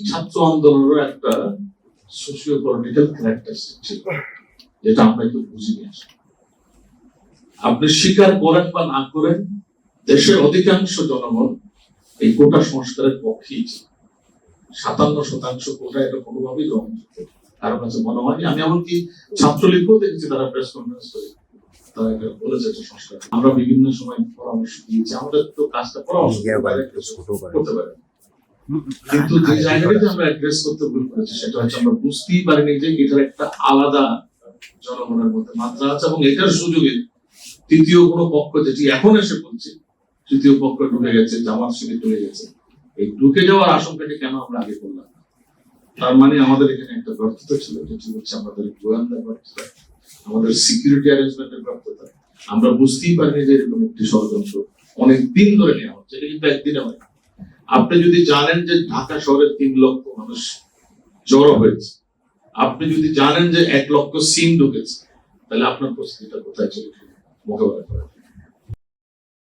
ছাত্র আন্দোলনেরও একটা socio political characteristic ছিল, যেটা আমরা একটু বুঝিনি আসলে। আপনি স্বীকার করেন বা না করেন, দেশের অধিকাংশ জনগণ এই কোটা সংস্কারের পক্ষেই ছিল। 57% কোটা এটা কোনোভাবেই গ্রহণযোগ্য কারো কাছে মনে হয়নি। আমি এমনকি ছাত্রলীগও দেখেছি তারা প্রেস কনফারেন্স করে তারা এটা বলেছে একটা সংস্কার। আমরা বিভিন্ন সময় পরামর্শ দিয়েছি, আমাদের তো কাজটা পরামর্শ করতে পারে, কিন্তু যে জায়গাটাতে আমরা অ্যাড্রেস করতে ভুল করেছি সেটা হচ্ছে আমরা বুঝতেই পারিনি যে এটার একটা আলাদা জনগণের মধ্যে মাত্রা আছে, এবং এটার সুযোগে তৃতীয় কোনো পক্ষ, যেটি এখন এসে বলছে তৃতীয় পক্ষ ঢুকে গেছে, জামাত শিবির ঢুকে গেছে, এই ঢুকে যাওয়ার আশঙ্কাটি কেন আমরা আগে করলাম না? তার মানে আমাদের এখানে একটা ব্যর্থতা ছিল, যেটি হচ্ছে আমাদের গোয়েন্দা ব্যর্থতা, আমাদের সিকিউরিটি অ্যারেঞ্জমেন্টের ব্যর্থতা। আমরা বুঝতেই পারিনি যে এরকম একটি ষড়যন্ত্র অনেক দিন ধরে নেওয়া হচ্ছে, এটা কিন্তু একদিনে হয়। আপনি যদি জানেন যে ঢাকা শহরের 3 লক্ষ মানুষ জড়ো হয়েছে, আপনি যদি জানেন যে 1 লক্ষ সিম ঢুকেছে, তাহলে আপনার পরিস্থিতিটা কোথায় চলে মোকাবেলা করা?